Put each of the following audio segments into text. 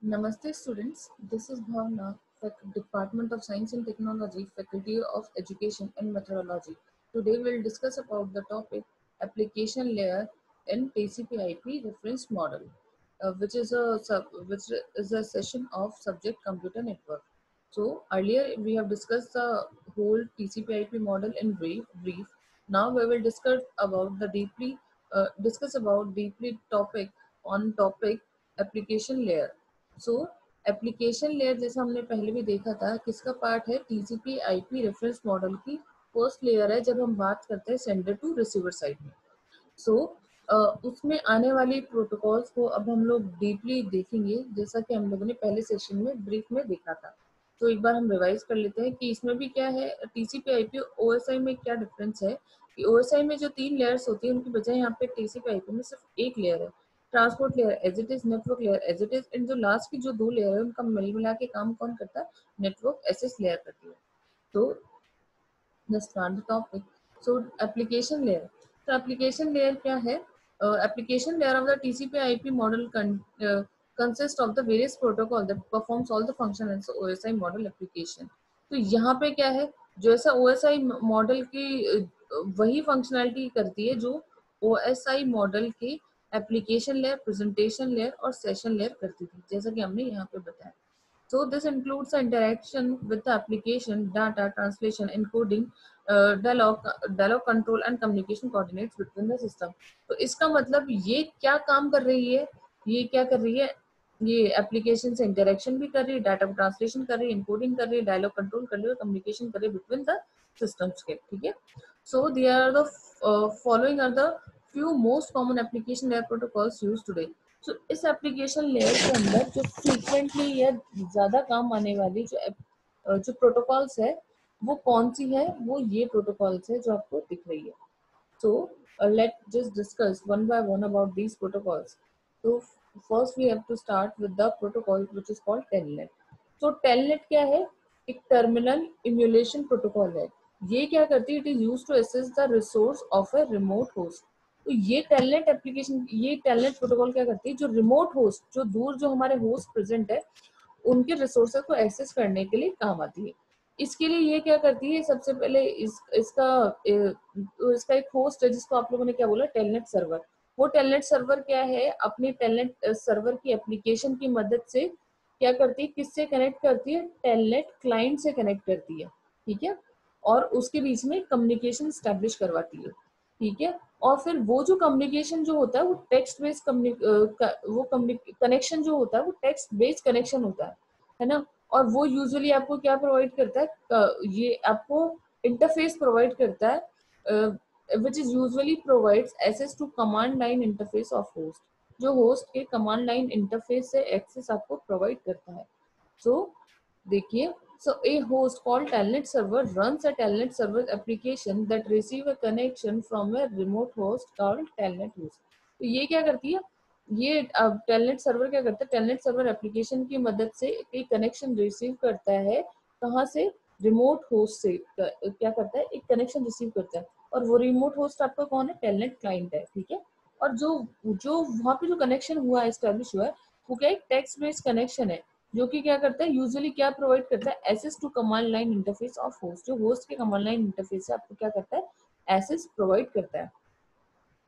Namaste students, this is Bhavna, Department of Science and Technology, Faculty of Education and Meteorology. Today we'll discuss about the topic application layer in TCP/IP reference model, which is a session of subject computer network. So earlier we have discussed the whole TCP/IP model in brief. Now we will discuss about deeply topic application layer. So application layer जैसा हमने पहले भी देखा था किसका part है TCP IP reference model की first layer है जब हम बात करते हैं सेंडर टू रिसीवर साइड में। सो उसमें आने वाली प्रोटोकॉल्स को अब हम लोग डीपली देखेंगे जैसा कि हम लोगों ने पहले सेशन में ब्रीफ में देखा था। तो एक बार हम रिवाइज कर लेते हैं कि इसमें भी क्या है टीसीपी आईपी ओएसआई में क्या डिफरेंस है कि ओएसआई में जो 3 लेयर्स होती है उनकी बजाय यहाँ पे टीसीपी आईपी में सिर्फ एक लेयर है, transport layer as it is, network layer as it is, and जो लास्ट की जो 2 लेयर है उनका मिल मिला के काम कौन करता है, नेटवर्क एसएस लेयर करती है। तो let's start the topic. So application layer. So application layer क्या है? Application layer of the TCP/IP model consists of the various protocol that performs all the function as OSI model application. तो यहाँ पे क्या है जो ऐसा OSI मॉडल की वही फंक्शनैलिटी करती है जो OSI मॉडल की एप्लीकेशन लेयर, प्रेजेंटेशन लेयर और सेशन लेयर करती थी, जैसा कि हमने यहाँ पे बताया। So this includes the interaction with the application, data translation, encoding, dialogue control and communication coordinates between the system. तो इसका मतलब ये क्या काम कर रही है, ये क्या कर रही है, ये एप्लीकेशन से इंटरेक्शन भी कर रही है, डाटा को ट्रांसलेशन कर रही है, इनकोडिंग कर रही है, डायलॉग कंट्रोल कर रही है, कम्युनिकेशन कर रही है बिटवीन द सिस्टम्स के। ठीक है, so they are the following are the few most common application layer protocols used today. So, इस एप्लीकेशन लेयर के अंदर जो फ्रीक्वेंटली या ज्यादा काम आने वाली जो प्रोटोकॉल्स है वो कौन सी है, वो ये प्रोटोकॉल्स है जो आपको दिख रही है। So let just discuss one by one about these protocols. तो first we have to start with the protocol which is called Telnet. तो टेलनेट क्या है? एक टर्मिनल इम्यूलेशन प्रोटोकॉल है। ये क्या करती है? It is used to access the resource of a remote host. तो ये टेलनेट एप्लीकेशन, ये टेलनेट प्रोटोकॉल क्या करती है, जो रिमोट होस्ट, जो दूर जो हमारे होस्ट प्रेजेंट है उनके रिसोर्सेज को एक्सेस करने के लिए काम आती है। इसके लिए ये क्या करती है, सबसे पहले इसका एक होस्ट है जिसको आप लोगों ने क्या बोला, टेलनेट सर्वर। वो टेलनेट सर्वर क्या है, अपने टेलनेट सर्वर की एप्लीकेशन की मदद से क्या करती है, किससे कनेक्ट करती है, टेलनेट क्लाइंट से कनेक्ट करती है। ठीक है, और उसके बीच में कम्युनिकेशन स्टैब्लिश करवाती है। ठीक है, और फिर वो जो कम्युनिकेशन जो होता है वो टेक्स्ट बेस्ड कनेक्शन जो होता है वो टेक्स्ट बेस्ड कनेक्शन होता है ना। और वो यूजुअली आपको क्या प्रोवाइड करता है, ये आपको इंटरफेस प्रोवाइड करता है which is usually provides access to command line interface of host, जो होस्ट के कमांड लाइन इंटरफेस से एक्सेस आपको प्रोवाइड करता है। सो देखिए, so a host called telnet server runs a telnet server application that receive a connection from a remote host called telnet host. तो ये क्या करती है, ये टेलनेट सर्वर क्या करता है, टेलनेट सर्वर एप्लीकेशन की मदद से एक कनेक्शन रिसीव करता है। कहाँ से? रिमोट होस्ट से क्या करता है, एक कनेक्शन रिसीव करता है। और वो रिमोट होस्ट आपका कौन है? टेलनेट क्लाइंट है। ठीक है, और जो जो वहाँ पे जो कनेक्शन हुआ है, एस्टेब्लिश हुआ है, वो क्या एक टेक्स्ट बेस्ड कनेक्शन है जो कि क्या करता है, यूजुअली क्या प्रोवाइड करता है, access to command line interface of host. जो होस्ट के कमांड लाइन इंटरफेस से आपको क्या करता है, एक्सेस प्रोवाइड करता है।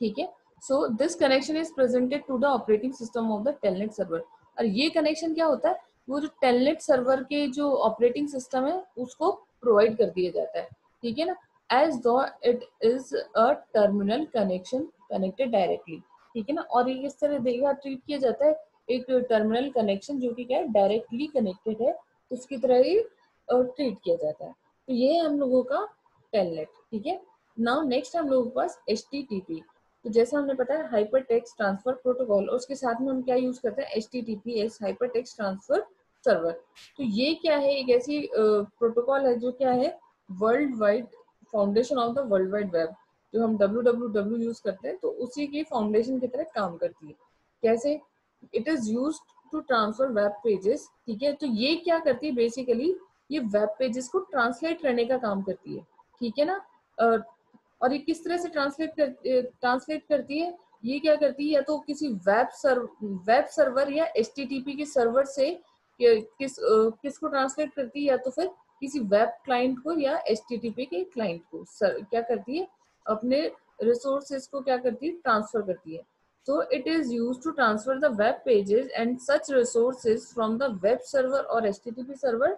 ठीक है, so this connection is presented to the operating system of the Telnet server. और ये कनेक्शन क्या होता है, वो जो टेलनेट सर्वर के जो ऑपरेटिंग सिस्टम है उसको प्रोवाइड कर दिया जाता है। ठीक है ना, एज दो it is a terminal connection connected directly. ठीक है ना, और ये किस तरह देखा ट्रीट किया जाता है, एक टर्मिनल कनेक्शन जो कि क्या है, डायरेक्टली कनेक्टेड है, उसकी तरह ही ट्रीट किया जाता है। तो ये है हम लोगों का टेलनेट। ठीक है, नाउ नेक्स्ट हम लोगों के पास HTTP। तो जैसा हमने पता है हाइपर टेक्स्ट ट्रांसफर प्रोटोकॉल, और उसके साथ में हम क्या यूज करते हैं, HTTPS, hyper text transfer server. तो ये क्या है, एक ऐसी प्रोटोकॉल है जो क्या है, world wide foundation of the world wide web. जो हम www यूज करते हैं तो उसी की फाउंडेशन की तरह काम करती है। कैसे? It is use to transfer web pages. ठीक है, तो ये क्या करती है, बेसिकली ये वेब पेजेस को ट्रांसलेट करने का काम करती है। ठीक है ना, और ये किस तरह से ट्रांसलेट करती है, ये क्या करती है, या तो किसी वेब सर्वर या एचटीटीपी के सर्वर से किसको ट्रांसलेट करती है, या तो फिर किसी वेब क्लाइंट को या एचटीटीपी के क्लाइंट को क्या करती है, अपने रिसोर्सेज को क्या करती है, ट्रांसफर करती है. So it is used to transfer the web pages and such resources from the web server or HTTP server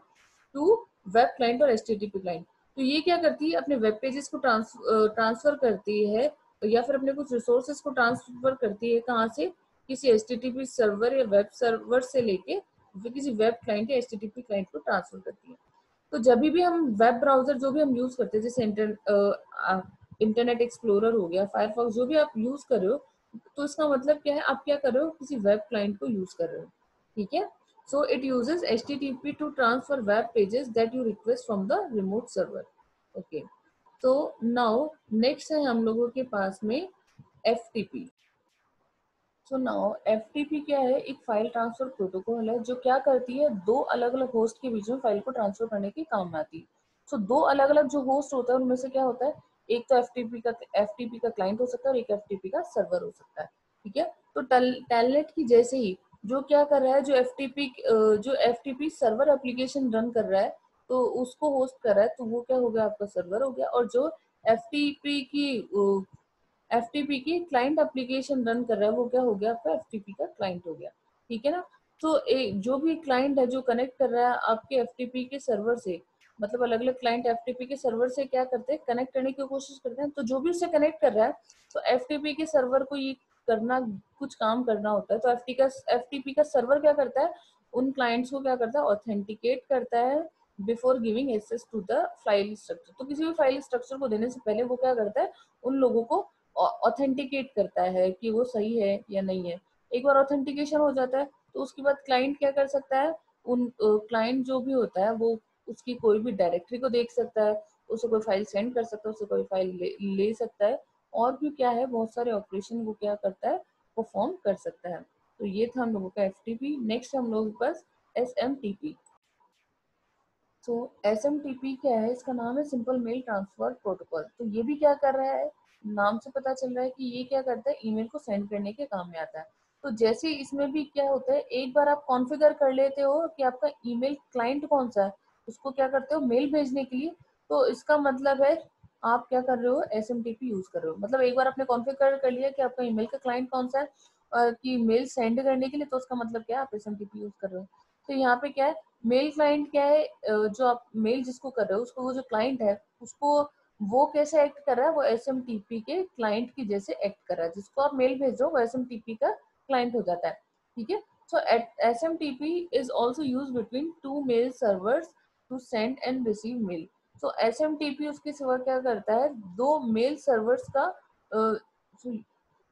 to web client और HTTP client. तो ये क्या करती है, अपने वेब पेजेस को ट्रांसफर करती है, या फिर अपने कुछ रिसोर्सेज को ट्रांसफर करती है, कहाँ से, किसी HTTP सर्वर या वेब सर्वर से लेके फिर किसी वेब क्लाइंट या HTTP क्लाइंट को ट्रांसफर करती है. तो जब भी हम वेब ब्राउजर जो भी हम यूज करते हैं, जैसे इंटरनेट एक्सप्लोरर हो गया, फायरफॉक्स, जो भी आप यूज कर रहे हो, तो इसका मतलब क्या है, आप क्या कर रहे हो, किसी वेब क्लाइंट को यूज कर रहे हो. ठीक है. So it uses HTTP to transfer web pages that you request from the remote server. Okay. तो नाउ नेक्स्ट है हम लोगों के पास में FTP. सो नाउ FTP क्या है, एक फाइल ट्रांसफर प्रोटोकॉल है जो क्या करती है, दो अलग अलग होस्ट के बीच में फाइल को ट्रांसफर करने के काम में आती है. सो दो अलग अलग जो होस्ट होता है उनमें से क्या होता है, एक तो FTP का क्लाइंट हो सकता है और एक FTP का सर्वर हो सकता है. ठीक है. तो टेलनेट की जैसे ही जो क्या कर रहा है, जो FTP सर्वर एप्लीकेशन रन कर रहा है, तो उसको होस्ट कर रहा है, तो वो क्या हो गया, आपका सर्वर हो गया. और जो FTP की FTP की क्लाइंट एप्लीकेशन रन कर रहा है, वो क्या हो गया, आपका FTP का क्लाइंट हो गया. ठीक है ना. तो जो भी क्लाइंट है जो कनेक्ट कर रहा है आपके FTP के सर्वर से, मतलब अलग अलग क्लाइंट FTP के सर्वर से क्या करते हैं, कनेक्ट करने की कोशिश करते हैं. तो जो भी उससे कनेक्ट कर रहा है, तो FTP के सर्वर को ये करना, कुछ काम करना होता है. तो FTP का सर्वर क्या करता है, उन क्लाइंट्स को क्या करता है, ऑथेंटिकेट करता है before giving access to the file structure. तो किसी भी फाइल स्ट्रक्चर को देने से पहले वो क्या करता है, उन लोगों को ऑथेंटिकेट करता है कि वो सही है या नहीं है. एक बार ऑथेंटिकेशन हो जाता है, तो उसके बाद क्लाइंट क्या कर सकता है, उन क्लाइंट जो भी होता है वो उसकी कोई भी डायरेक्टरी को देख सकता है, उसे कोई फाइल सेंड कर सकता है, उसे कोई फाइल ले सकता है, और भी क्या है, बहुत सारे ऑपरेशन वो क्या करता है, परफॉर्म कर सकता है. तो ये था हम लोगों का FTP. नेक्स्ट हम लोगों के पास SMTP. सो SMTP क्या है, इसका नाम है सिंपल मेल ट्रांसफर प्रोटोकॉल. तो ये भी क्या कर रहा है, नाम से पता चल रहा है कि ये क्या करता है, ईमेल को सेंड करने के काम में आता है. तो जैसे इसमें भी क्या होता है, एक बार आप कॉन्फ़िगर कर लेते हो कि आपका ईमेल क्लाइंट कौन सा है, उसको क्या करते हो, मेल भेजने के लिए. तो इसका मतलब है आप क्या कर रहे हो, SMTP यूज कर रहे हो. मतलब एक बार आपने कॉन्फ़िगर कर लिया कि आपका ईमेल का क्लाइंट कौन सा है, कि मेल सेंड करने के लिए, तो उसका मतलब क्या है, आप SMTP यूज कर रहे हो. तो यहाँ पे क्या है, मेल क्लाइंट क्या है, जो आप मेल जिसको कर रहे हो, उसको वो जो क्लाइंट है, उसको वो कैसे एक्ट कर रहा है, वो SMTP के क्लाइंट की जैसे एक्ट कर रहा है. जिसको आप मेल भेज रहे हो वो SMTP का क्लाइंट हो जाता है. ठीक है. So SMTP is also use between two mail servers to send and receive mail. So SMTP उसके सिवा क्या करता है, दो मेल सर्वर्स का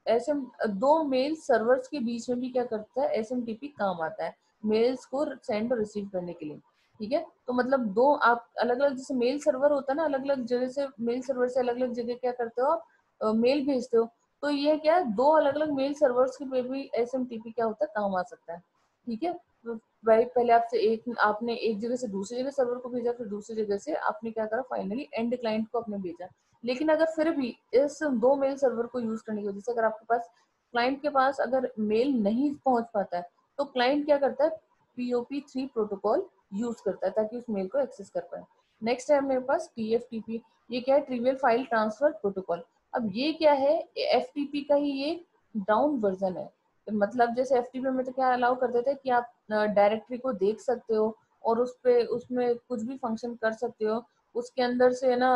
एसएम दो मेल सर्वर्स के बीच में भी क्या करता है, SMTP काम आता है मेल्स को सेंड और रिसीव करने के लिए. ठीक है. तो मतलब दो आप अलग अलग, जैसे मेल सर्वर होता है ना, अलग अलग जगह से, मेल सर्वर से अलग अलग जगह क्या करते हो आप, मेल भेजते हो. तो ये क्या है, दो अलग अलग मेल सर्वर्स के पे भी SMTP क्या होता है, काम आ सकता है. ठीक है. तो भाई पहले आपने एक जगह से दूसरी जगह सर्वर को भेजा, फिर दूसरी जगह से आपने क्या करा, फाइनली एंड क्लाइंट को आपने भेजा. लेकिन अगर फिर भी इस दो मेल सर्वर को यूज करने की वजह से अगर आपके पास, क्लाइंट के पास अगर मेल नहीं पहुंच पाता है, तो क्लाइंट क्या करता है, POP3 प्रोटोकॉल यूज करता है ताकि उस मेल को एक्सेस कर पाए. नेक्स्ट है मेरे पास TFTP. ये क्या है, ट्रिवियल फाइल ट्रांसफर प्रोटोकॉल. अब ये क्या है, FTP का ही ये डाउन वर्जन है. मतलब जैसे FTP में तो क्या अलाउ कर देते हैं कि आप डायरेक्टरी को देख सकते हो और उसमें कुछ भी फंक्शन कर सकते हो, उसके अंदर से ना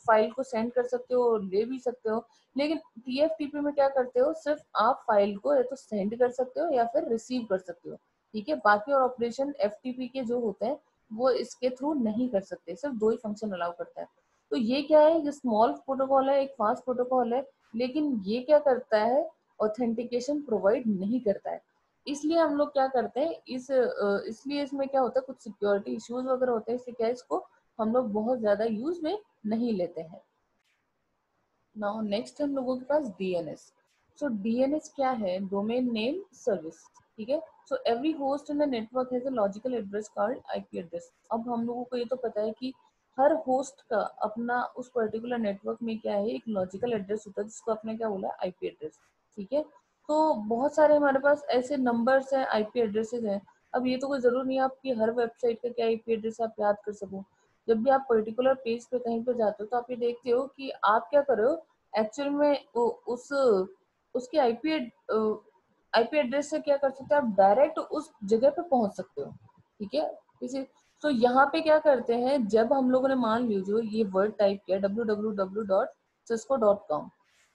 फाइल को सेंड कर सकते हो, ले भी सकते हो. लेकिन TFTP में क्या करते हो, सिर्फ आप फाइल को या तो सेंड कर सकते हो या फिर रिसीव कर सकते हो. ठीक है. बाकी और ऑपरेशन FTP के जो होते हैं वो इसके थ्रू नहीं कर सकते, सिर्फ दो ही फंक्शन अलाउ करता है. तो ये क्या है, ये स्मॉल प्रोटोकॉल है, एक फास्ट प्रोटोकॉल है, लेकिन ये क्या करता है, ऑथेंटिकेशन प्रोवाइड नहीं करता है. इसलिए हम लोग क्या करते हैं, इसलिए इसमें क्या होता है, कुछ सिक्योरिटी इश्यूज वगैरह होते हैं, इसलिए क्या है, इसको हम लोग बहुत ज्यादा यूज में नहीं लेते हैं. नाउ नेक्स्ट हम लोगों के पास DNS. सो DNS क्या है, डोमेन नेम सर्विस. ठीक है. So every host in the network has a logical address called IP address. अब हम लोगों को ये तो पता है कि हर होस्ट का अपना उस पर्टिकुलर नेटवर्क में क्या है, एक लॉजिकल एड्रेस होता है जिसको आपने क्या बोला, IP एड्रेस. ठीक है। तो बहुत सारे हमारे पास ऐसे नंबर्स हैं, आईपी एड्रेसेस हैं। अब ये तो कोई जरूर नहीं है आपकी हर वेबसाइट का क्या आईपी एड्रेस आप याद कर सको। जब भी आप पर्टिकुलर पेज पे कहीं पे जाते हो तो आप ये देखते हो कि आप क्या कर रहे हो एक्चुअल में उस उसके आईपी एड्रेस से क्या कर सकते हो, आप डायरेक्ट उस जगह पे पहुंच सकते हो। ठीक है। इसी तो यहाँ पे क्या करते हैं, जब हम लोगों ने मान लीजिए ये वर्ड टाइप किया www.cisco.com,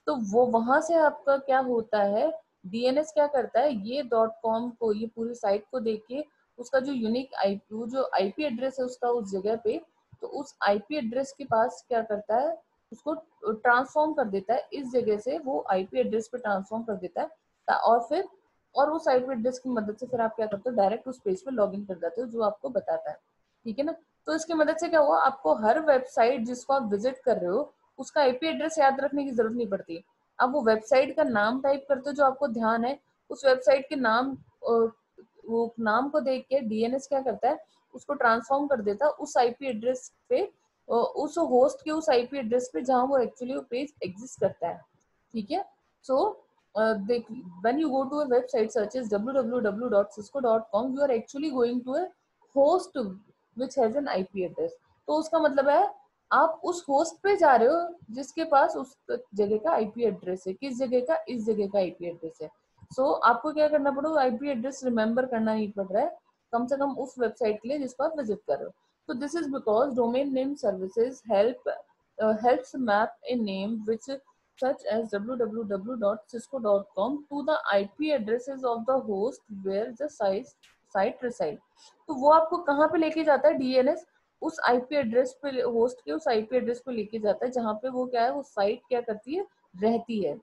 तो वो वहां से आपका क्या होता है, डीएनएस क्या करता है, ये डॉट कॉम को, ये पूरी साइट को देख के उसका जो यूनिक आईपी, जो आईपी एड्रेस है उसका उस जगह पे, तो उस आईपी एड्रेस के पास क्या करता है, उसको ट्रांसफॉर्म कर देता है, इस जगह से वो आईपी एड्रेस पे ट्रांसफॉर्म कर देता है। और फिर और उस आईपी एड्रेस की मदद से फिर आप क्या करते हो, डायरेक्ट उस पेज पे लॉग इन कर जाते हो जो आपको बताता है। ठीक है ना। तो इसकी मदद से क्या हुआ, आपको हर वेबसाइट जिसको आप विजिट कर रहे हो उसका आईपी एड्रेस याद रखने की जरूरत नहीं पड़ती। आप वो वेबसाइट का नाम टाइप करते हो जो आपको ध्यान है, उस वेबसाइट के नाम वो नाम को देख के डीएनएस क्या करता है, उसको ट्रांसफॉर्म कर देता है उस आईपी एड्रेस पे, उस होस्ट के उस आईपी एड्रेस पे जहां वो एक्चुअली वो पेज एग्जिस्ट करता है। ठीक है। सो देख, when you go to a website such as www.cisco.com, you are actually going to a host which has an IP address। तो उसका मतलब है आप उस होस्ट पे जा रहे हो जिसके पास उस जगह का आईपी एड्रेस है। किस जगह का, इस जगह का आईपी एड्रेस है। सो आपको क्या करना पड़ेगा, आईपी एड्रेस रिमेम्बर करना नहीं पड़ रहा है, कम से कम उस वेबसाइट के लिए जिसको आप विजिट कर रहे हो। तो this is because domain name services helps map a name which such as www.cisco.com to the IP addresses of the host where the site reside। तो वो आपको कहाँ पे लेके जाता है, डीएनएस उस आईपी एड्रेस पे, होस्ट के उस आईपी एड्रेस पे लेके जाता है जहाँ पे वो क्या है, वो साइट क्या करती है, रहती है।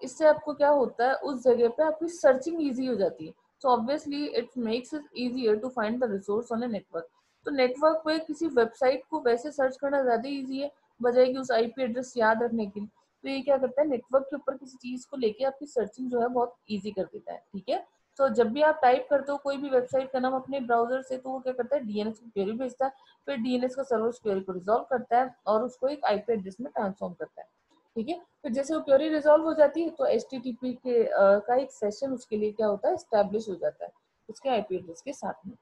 इससे आपको क्या होता है, उस जगह पे आपकी सर्चिंग इजी हो जाती है। Obviously it makes it easier to find the resource on a network. तो नेटवर्क पे किसी वेबसाइट को वैसे सर्च करना ज्यादा इजी है बजाय कि उस आईपी एड्रेस याद रखने के लिए। तो ये क्या करता है, नेटवर्क के ऊपर किसी चीज को लेके आपकी सर्चिंग जो है बहुत ईजी कर देता है। ठीक है। तो जब भी आप टाइप करते हो कोई भी वेबसाइट का नाम अपने ब्राउजर से, तो वो क्या करता है, डीएनएस को क्वेरी भेजता है, फिर डीएनएस का सर्वर उस क्वेरी को रिजॉल्व करता है और उसको एक आईपी एड्रेस में ट्रांसफॉर्म करता है। ठीक है। फिर जैसे वो क्वेरी रिजॉल्व हो जाती है तो एचटीटीपी के का एक सेशन उसके लिए क्या होता है, स्टैब्लिश हो जाता है उसके आईपी एड्रेस के साथ में।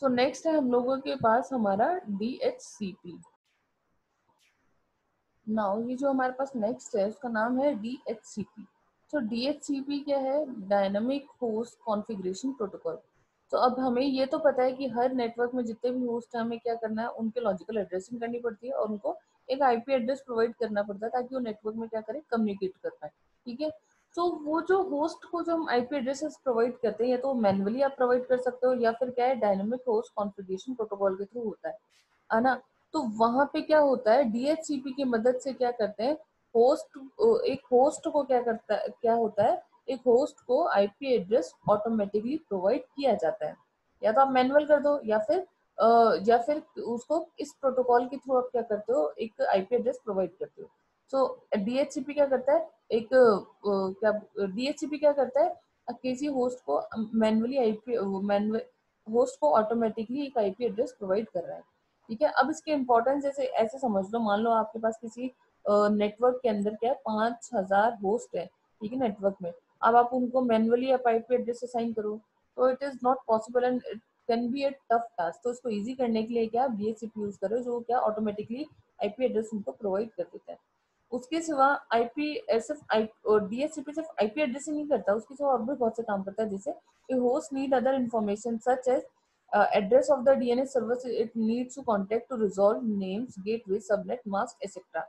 तो नेक्स्ट है हम लोगों के पास हमारा डीएचसीपी। नाउ ये जो हमारे पास नेक्स्ट है उसका नाम है डीएचसीपी। तो डीएचसीपी क्या है, डायनामिक होस्ट कॉन्फ़िगरेशन प्रोटोकॉल। तो अब हमें ये तो पता है कि हर नेटवर्क में जितने भी होस्ट हैं हमें क्या करना है, उनके लॉजिकल एड्रेसिंग करनी पड़ती है और उनको एक आईपी एड्रेस प्रोवाइड करना पड़ता है ताकि वो नेटवर्क में क्या करें, कम्युनिकेट कर पाए। ठीक है। तो वो जो होस्ट को जो हम आईपी एड्रेसेस प्रोवाइड करते हैं या तो मैनुअली आप प्रोवाइड कर सकते हो या फिर क्या है, डायनामिक होस्ट कॉन्फ़िगरेशन प्रोटोकॉल के थ्रू होता है ना। तो वहां पे क्या होता है, डीएचसीपी की मदद से क्या करते हैं, होस्ट, एक होस्ट को क्या करता है, क्या होता है, एक होस्ट को आईपी एड्रेस ऑटोमेटिकली प्रोवाइड किया जाता है। या तो आप मैनुअल कर दो या फिर उसको इस प्रोटोकॉल के थ्रू आप क्या करते हो, एक आईपी एड्रेस प्रोवाइड करते हो। सो डीएचसीपी क्या करता है, एक क्या डीएचसीपी क्या करता है, किसी होस्ट को मैनुअली आईपी मैनुअल होस्ट को ऑटोमेटिकली एक आईपी एड्रेस प्रोवाइड कर रहा है। ठीक है। अब इसके इम्पोर्टेंस जैसे ऐसे समझ लो, मान लो आपके पास किसी नेटवर्क के अंदर क्या है, 5,000 होस्ट है। ठीक है, नेटवर्क में। अब आप उनको मैनुअली आप आईपी एड्रेस असाइन करो तो it is not possible and it can be A tough task. तो इसको इजी करने के लिए क्या आप डीएचसीपी यूज करो जो क्या ऑटोमेटिकली आईपी एड्रेस उनको प्रोवाइड कर देता है। उसके सिवा आईपी सिर्फ डीएचसीपी सिर्फ आईपी एड्रेस ही नहीं करता, उसके सिवा और भी बहुत से काम करता है। जैसे host need other information such as address of the DNS service, it needs to contact to resolve names, gateway, subnet, mask, etc।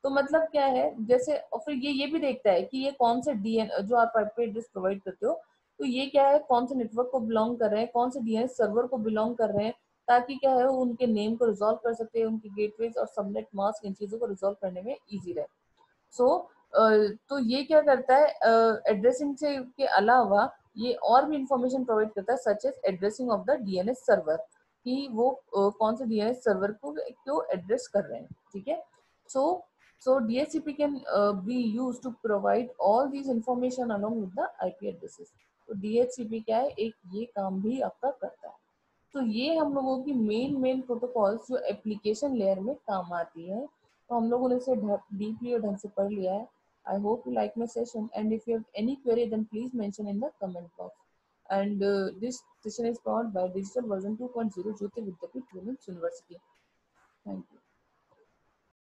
तो मतलब क्या है, जैसे और फिर ये भी देखता है कि ये कौन से डीएन जो आप आईपी एड्रेस प्रोवाइड करते हो, तो ये क्या है, कौन से नेटवर्क को बिलोंग कर रहे हैं, कौन से डीएनएस सर्वर को बिलोंग कर रहे हैं, ताकि क्या है वो उनके नेम को रिजॉल्व कर सकते हैं, उनकी गेटवेज और सबनेट मास्क इन चीजों को रिजॉल्व करने में इजी रहे। सो तो ये क्या करता है, एड्रेसिंग से के अलावा ये और भी इंफॉर्मेशन प्रोवाइड करता है such as addressing of the DNS server, कि वो कौन से डीएनएस सर्वर को क्यों एड्रेस कर रहे हैं। ठीक है। So DHCP can be use to provide all these information along with the IP addresses. तो डीएचसीपी क्या है, एक ये काम भी आपका करता है। तो ये हम लोगों की मेन प्रोटोकॉल्स जो एप्लीकेशन लेयर में काम आती है। तो हम लोगों ने इसे डीपली और ढंग से पढ़ लिया है। I hope you like my session, and if you have any query, then please mention in the comment box. And this session is powered by Digital Version 2.0 Jyoti Vidyapith Women's University. Thank you.